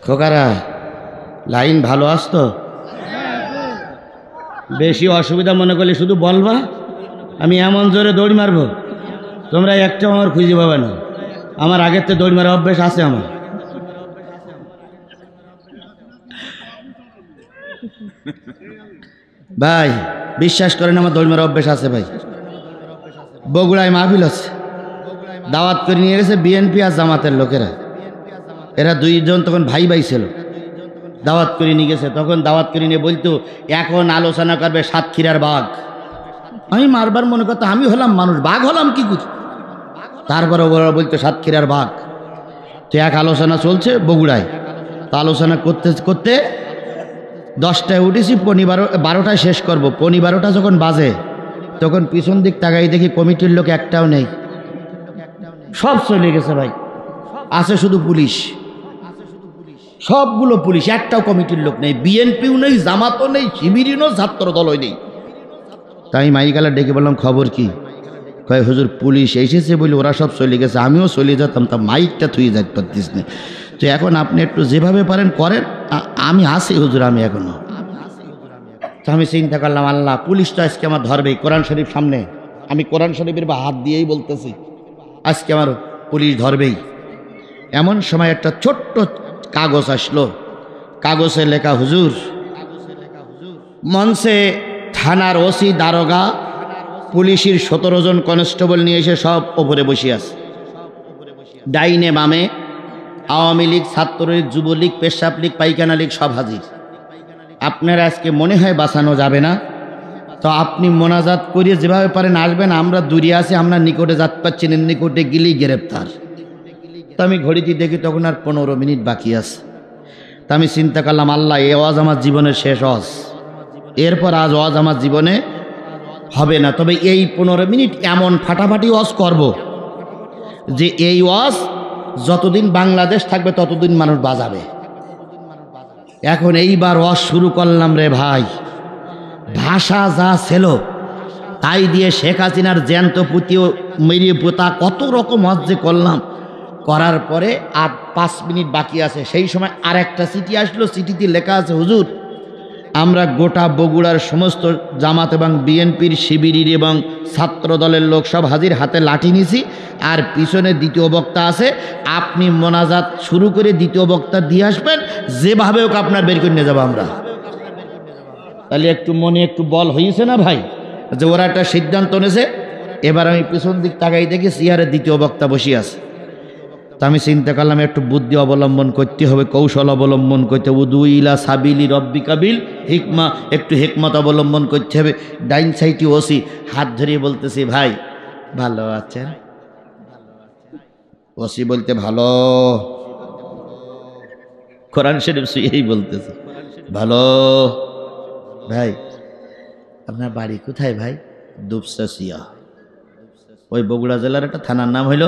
খোকারা line ভালো আসতো, বেশি অসুবিধা মনে করলে শুধু বলবা, আমি এমন জোরে দৌড় মারবো তোমরা একটা আমার খুঁজে পাবে না। আমার আগের তো দৌড় মারা অভ্যেস আছে আমার। ভাই বিশ্বাস করেন আমার দৌড় মারা অভ্যেস আছে ভাই। বগুড়ায় মাহফিল আছে, দাওয়াত করে নিয়ে গেছে বিএনপি আর জামাতের লোকেরা। এরা দুইজন তখন ভাই ভাই ছিল, দাওয়াত করে নিয়ে গেছে। তখন দাওয়াত করে নিয়ে বলতো এখন আলোচনা করবে সাতক্ষীরার বাঘ। আমি মারবার মনে করতো আমি হলাম মানুষ, বাঘ হলাম কি কিছু। তারপরে ওরা বলতো সাতক্ষীরার বাঘ। তো এক আলোচনা চলছে বগুড়ায়, তো আলোচনা করতে করতে 10টায় উঠেছি, 12টায় শেষ করব। 12টা যখন বাজে তখন পিছন দিক তাকাই দেখি কমিটির লোক একটাও নেই, সব চলে গেছে ভাই। আছে শুধু পুলিশ, সবগুলো পুলিশ, একটাও কমিটির লোক নেই। বিএনপিও নেই, জামাতও নেই, শিবিরও নেই, ছাত্র দলও নেই। তাই মাইকালা ডেকে বললাম খবর কি? কয় হুজুর পুলিশ এসেছে বলে ওরা সব চলে গেছে, আমিও চলে যেতাম, তা মাইকটা থুয়ে যাইতে পারতিস না। তো এখন আপনি একটু যেভাবে পারেন করেন, আমি আসি হুজুর, আমি এখনো। তো আমি চিন্তা করলাম আল্লাহ পুলিশ তো আজকে আমার ধরবেই, কোরআন শরীফ সামনে, আমি কোরআন শরীফের বা হাত দিয়েই বলতেছি আজকে আমার পুলিশ ধরবেই। এমন সময় একটা ছোট্ট কাগজ আসলো, কাগজে লেখা হুজুর মঞ্চে থানার ওসি, দারোগা, পুলিশের 17 জন কনস্টেবল নিয়ে এসে সব ওপরে বসে আছে। ডাইনে বামে আওয়ামী লীগ, ছাত্রলীগ, যুবলীগ, পেশাব লীগ, পাইখানা লীগ সব হাজির। আপনার আজকে মনে হয় বাঁচানো যাবে না, তো আপনি মোনাজাত করিয়ে যেভাবে পারেন আসবেন। আমরা দূরে আছি, আমরা নিকটে যাতে পারছি না, নিকটে গেলেই গ্রেপ্তার। তো আমি ঘড়িতে দেখি তখন আর 15 মিনিট বাকি আছে। তা আমি চিন্তা করলাম আল্লাহ এ ওয়াজ আমার জীবনের শেষ ওয়াজ, এরপর আজ ওয়াজ আমার জীবনে হবে না। তবে এই 15 মিনিট এমন ফাটাফাটি ওয়াজ করব যে এই ওয়াজ যতদিন বাংলাদেশ থাকবে ততদিন মানুষ বাজাবে। এখন এইবার ওয়াজ শুরু করলাম রে ভাই, ভাষা যা ছিল তাই দিয়ে শেখ হাসিনার জ্যান্ত পুঁতিও মেরিয়ে পোতা কত রকম ওয়াজ যে করলাম। করার পরে আর 5 মিনিট বাকি আছে, সেই সময় আর একটা চিঠি আসলো। চিঠিতে লেখা আছে হুজুর আমরা গোটা বগুড়ার সমস্ত জামাত এবং বিএনপির, শিবিরের এবং ছাত্র দলের লোক সব হাজির, হাতে লাঠি নিছি, আর পিছনে দ্বিতীয় বক্তা আছে। আপনি মোনাজাত শুরু করে দ্বিতীয় বক্তা দিয়ে আসবেন, যেভাবে হোক আপনার বের করে নিয়ে যাবো আমরা। তাহলে একটু মনে একটু বল হয়েছে না ভাই, যে ওরা একটা সিদ্ধান্ত নিয়েছে। এবার আমি পিছন দিক তাকাই দেখি চেয়ারে দ্বিতীয় বক্তা বসে আছে। তা আমি চিন্তা করলাম একটু বুদ্ধি অবলম্বন করতে হবে, কৌশল অবলম্বন করতে হবে। উদু ইলা সাবিলি রব্বি কাবিল হিকমা, একটু হিকমত অবলম্বন করতে হবে। ডাইন সাইডে ওসি, হাত ধরিয়ে বলতেছি ভাই ভালো আছেন? ওসি বলতে ভালো, কোরআন শরীফ এই বলতেছে ভালো। ভাই আপনার বাড়ি কোথায় ভাই? দুপসাসিয়া, ওই বগুড়া জেলার একটা থানার নাম হইল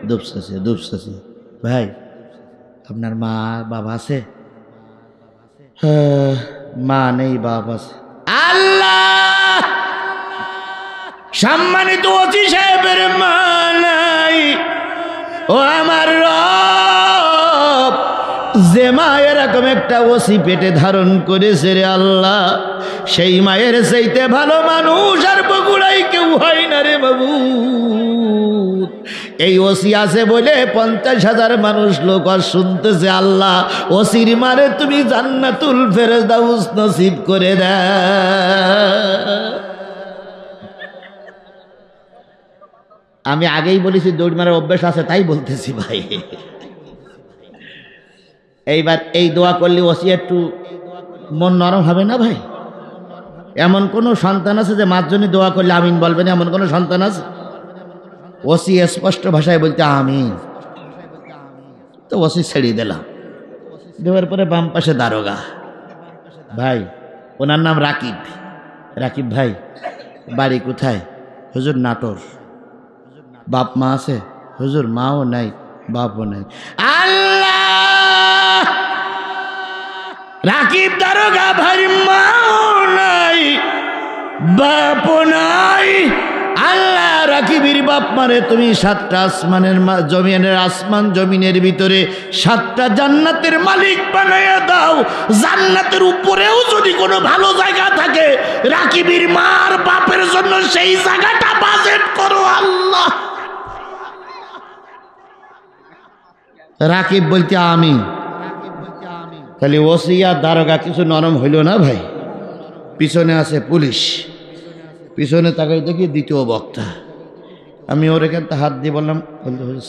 দুপসাসিয়া। দুপসাসিয়া। ভাই আপনার মা বাবা আছে? মা নেই, বাপ আছে। আল্লাহ, সম্মানিত ওসি সাহেবের মা নাই, ও আমার রব, যে মা এরকম একটা ওসি পেটে ধারণ করেছে রে আল্লাহ, সেই মায়ের চাইতে ভালো মানুষ আর বগুড়াই কেউ হয় না রে বাবু। এই ওসি আছে বলে 50,000 মানুষ লোক শুনতেছে। আল্লাহ ওসির মারে তুমি জান্নাতুল ফেরদাউস নসিব করে দাও। আমি আগেই বলেছি দৌড় মারার অভ্যাস আছে, তাই বলতেছি ভাই। এইবার এই দোয়া করলে ওসি একটু মন নরম হবে না ভাই? এমন কোনো সন্তান আছে যে মার জন্য দোয়া করলে আমিন বলবেন? এমন কোনো সন্তান আছে? ওসি স্পষ্ট ভাষায় বলতে আমিন। তো ওসি ছেড়ে দিলাম, দেওয়ার পরে বাম পাশে দারোগা ভাই, ওনার নাম রাকিব। রাকিব ভাই বাড়ি কোথায়? হুজুর নাটোর। বাপ মা আছে? হুজুর মাও নাই, বাপও নাই। আল্লাহ, রাকিব দারোগা ভাই মাও নাই, বাপও নাই। আল্লাহ রাকিবের বাপ মারে তুমি 7টা আসমানের জমিনের আসমান জমিনের ভিতরে 7টা জান্নাতের মালিক বানায়া দাও। জান্নাতের উপরেও যদি কোনো ভালো জায়গা থাকে রাকিবের মার বাপের জন্য সেই জায়গাটা বাজেট করো আল্লাহ। রাকিব বলতে আমি তাহলে ওসি আর দারোগা কিছু নরম হইল না ভাই। পিছনে আছে পুলিশ, পিছনে তাকাই দেখি দ্বিতীয় বক্তা। আমি ওর এখানটা হাত দিয়ে বললাম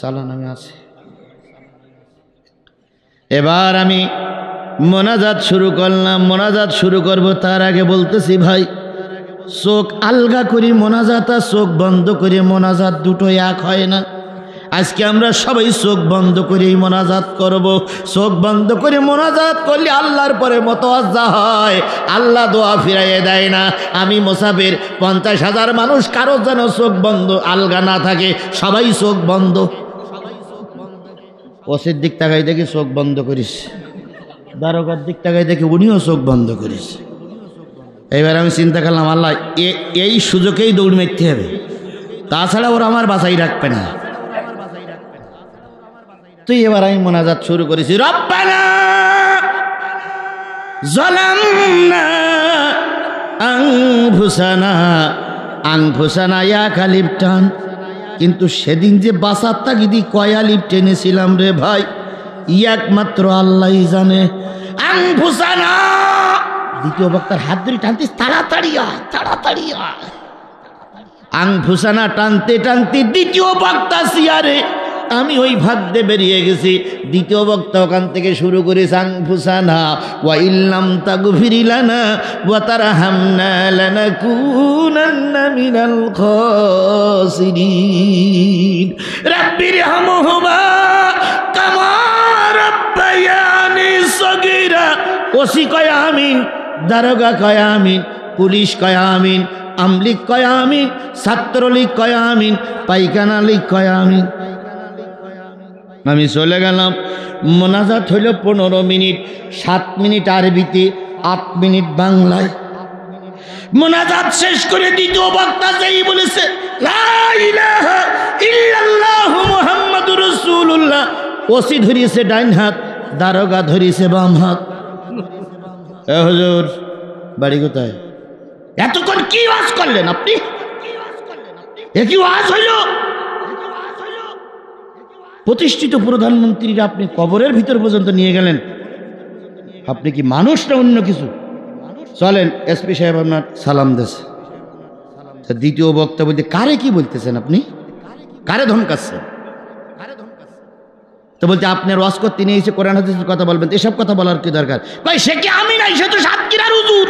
চালান আমি আছি। এবার আমি মোনাজাত শুরু করলাম। মোনাজাত শুরু করব তার আগে বলতেছি ভাই, চোখ আলগা করি মোনাজাত আর চোখ বন্ধ করে মোনাজাত দুটো এক হয় না। আজকে আমরা সবাই চোখ বন্ধ করে মোনাজাত করব। চোখ বন্ধ করে মোনাজাত করলে আল্লাহর পরে মতওয়াজ্জা হয়, আল্লাহ দোয়া ফিরাইয়ে দেয় না। আমি মুসাফির, 50,000 মানুষ, কারো যেন চোখ বন্ধ আলগা না থাকে, সবাই চোখ বন্ধ। ওসির দিক তাকাই দেখি চোখ বন্ধ করিস, দারোগার দিক তাকাই দেখি উনিও চোখ বন্ধ করিস। এবার আমি চিন্তা করলাম আল্লাহ এই সুযোগেই দৌড় মারতে হবে, তাছাড়া ওরা আমার বাঁচাই রাখবে না। তুই এবার আমি মোনাজাত শুরু করেছি, রব্বানা যালামনা আনফুসানা ইয়া কালিব টান। কিন্তু সেদিন যে বাসার তাগিদি কয়া লিপ টেনেছিলাম রে ভাই, একমাত্র আল্লাহই জানে। আনফুসানা, দ্বিতীয় বক্তার হাত ধরে টানতিস, তাড়াতাড়ি তাড়াতাড়ি। আনফুসানা টানতে টানতে দ্বিতীয় বক্তা সিয়ারে, আমি ওই ভাগ্যে বেরিয়ে গেছি। দ্বিতীয় বক্তা ওখান থেকে শুরু করেছে আনফুসানা ওয়া ইল্লাম তাগফির লানা ওয়া তারহামনা লানাকুনান্না মিনাল খাসিরিন রাব্বিরহামহুমা কামা রাব্বায়ানি সগীরা। ওসি কয় আমিন, দারোগা কয় আমিন, পুলিশ কয় আমিন, আমলিক কয় আমিন, ছাত্রলীগ কয় আমিন, পাইখানা লীগ কয় আমিন। আমি চলে গেলাম। মোনাজাত হইল 15 মিনিট, 7 মিনিট আরবিতে, 8 মিনিট বাংলায়। মোনাজাত শেষ করে দ্বিতীয় বক্তা যেই বলেছে লা ইলাহা ইল্লাল্লাহু মুহাম্মাদুর রাসূলুল্লাহ, ওসি ধরিয়েছে ডাইন হাত, দারোগা ধরিয়েছে বাম হাত। এ হুজুর বাড়ি কোথায়? এতক্ষণ কি ওয়াজ করলেন আপনি? এ কি ওয়াজ হইল? প্রতিষ্ঠিত প্রধানমন্ত্রীরা আপনি কবরের ভিতর পর্যন্ত নিয়ে গেলেন। আপনি কি মানুষ না অন্য কিছু? চলেন, এসপি সাহেব আপনার সালাম দেশে। দ্বিতীয় বক্তা বলতে কারে কি বলতেছেন আপনি? কারে ধমকাচ্ছেন? তো বলতে আপনার ওয়াজ করতে নিয়ে এসে কোরআন হাদিসের কথা বলবেন, এসব কথা বলার কি দরকার? ভাই সে কি আমি নাই, সে তো সাতক্ষীরার হুজুর।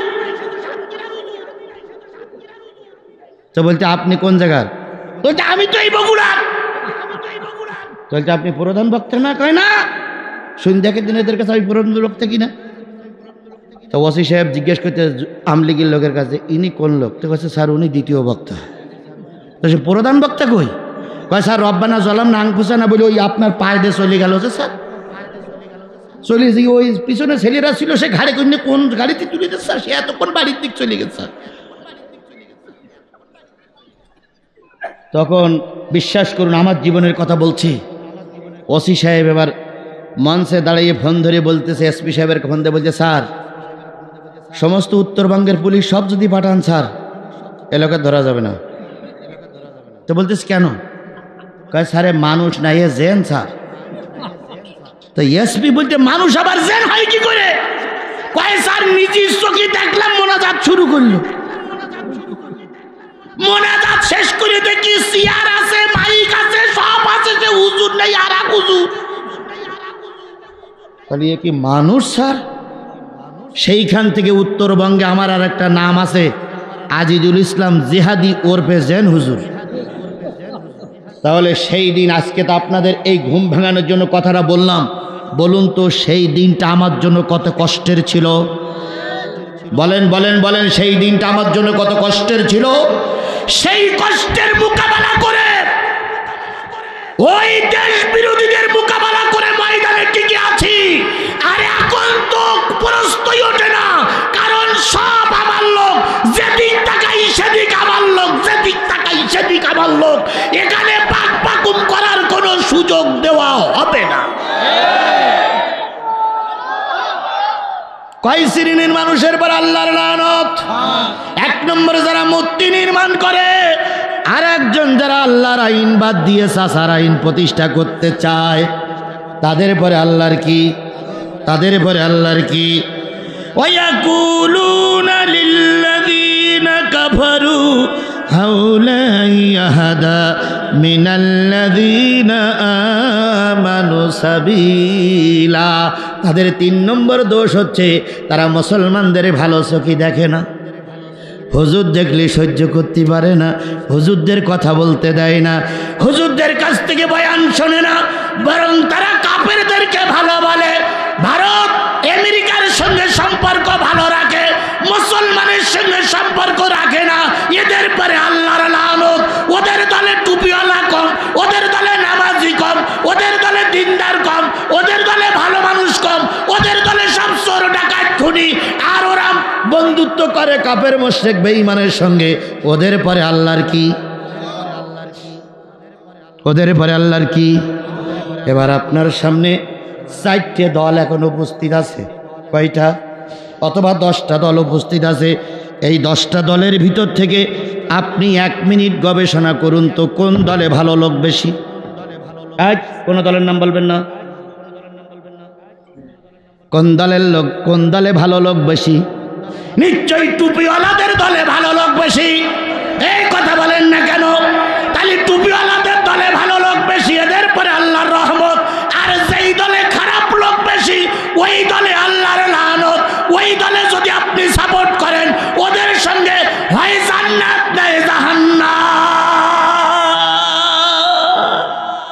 তো বলতে আপনি কোন জায়গার? বলতে আমি তো এই বগুড়ার। বলতে আপনি প্রধান বক্তা না? কয় না, সন্ধ্যাকে দিন এদের কাছে আমি প্রধান বক্তা কিনা। তো ওসি সাহেব জিজ্ঞেস করতে আমলিগের লোকের কাছে, ইনি কোন লোক? তো কাছে স্যার উনি দ্বিতীয় বক্তা। তো সে প্রধান বক্তা কই? কয় স্যার রব্বানা যালামনা আনফুসানা বলে ওই আপনার পায়ে দিয়ে চলে গেল। যে স্যার চলে যে ওই পিছনে ছেলেরা ছিল, সে ঘাড়ে করে কোন গাড়িতে তুলে দিচ্ছে স্যার, সে এতক্ষণ বাড়ির দিক চলে গেছে স্যার। তখন বিশ্বাস করুন আমার জীবনের কথা বলছি। ওসি সাহেব এবার মঞ্চে দাঁড়িয়ে ফোন ধরে বলতেছে, এসপি সাহেবের ফোন দিয়ে বলছে, স্যার সমস্ত উত্তরবঙ্গের পুলিশ সব যদি পাঠান স্যার এলাকা ধরা যাবে না। তো বলতেছে কেন? কয় স্যারে মানুষ না, এ জেন স্যার। তো এসপি বলতে মানুষ আবার জেন হয় কি করে? কয় স্যার নিজের চোখে দেখলাম মোনাজাত শুরু করলো। মোনাজাত শেষ করে দেখি চেয়ার আছে, মাইক আছে, সব আছে, যে হুজুর নাই আর এক হুজুর। তাহলে এ কি মানুষ স্যার? সেইখান থেকে উত্তরবঙ্গে আমার আর একটা নাম আছে, আজিজুল ইসলাম জিহাদি ওরফে জেন হুজুর। তাহলে সেই দিন, আজকে তো আপনাদের এই ঘুম ভাঙানোর জন্য কথাটা বললাম, বলুন তো সেই দিনটা আমার জন্য কত কষ্টের ছিল? বলেন বলেন বলেন, সেই দিনটা আমার জন্য কত কষ্টের ছিল? সেই কষ্টের মোকাবেলা করে, ওই দেশ বিরোধীদের মোকাবেলা করে ময়দানে টিকে আছি। আর এখন তো প্রশ্নই ওঠে না, কারণ সব আমার লোক, যেদিক তাকাই সেদিক আমার লোক, যেদিক তাকাই সেদিক আমার লোক। কয় শ্রেণীর মানুষের পর আল্লাহর লানত? এক নম্বরে যারা মূর্তি নির্মাণ করে, আর একজন যারা আল্লাহর আইন বাদ দিয়ে সাসার আইন প্রতিষ্ঠা করতে চায়, তাদের পরে আল্লাহর কি? তাদের পরে আল্লাহর কি? ওয়ায়াকুলুনা লিল্লাযীনা কাফারু হাউলাই আহাদা মিনাল্লাযীনা আমানু সাবিলা। তাদের 3 নম্বর দোষ হচ্ছে তারা মুসলমানদের ভালো চোখে দেখে না। হুজুর দেখলে সহ্য করতে পারে না, হুজুরদের কথা বলতে দেয় না, হুজুরদের কাছ থেকে বয়ান শোনে না, বরং তারা কাফেরদেরকে ভালো বলে। ভারত আমেরিকার সঙ্গে সম্পর্ক ভালো রাখে, মুসলমানের সঙ্গে সম্পর্ক রাখে না। এদের পরে আল্লাহর লানত। ওদের দলে টুপিওয়ালা কম, ওদের দলে নামাজি কম, ওদের দলে দিনদার কম, ওদের দলে ভালো মানুষ কম, ওদের দলে সব চোর ডাকাত খুনি, আর ওরা বন্ধুত্ব করে কাফের মুশরিক বেঈমানের সঙ্গে। ওদের পরে আল্লাহর কি? ওদের পরে আল্লাহর কি? এবার আপনার সামনে 4টে দল এখন উপস্থিত আছে। কয়টা? অথবা 10টা দল উপস্থিত আছে। এই 10টা দলের ভিতর থেকে আপনি 1 মিনিট গবেষণা করুন তো কোন দলে ভালো লোক বেশি? কোন দলের নাম বলবেন না? কোন দলের লোক, কোন দলে ভালো লোক বেশি? নিশ্চয়ই টুপিওয়ালাদের দলে ভালো লোক বেশি। এই কথা বলেন না কেন?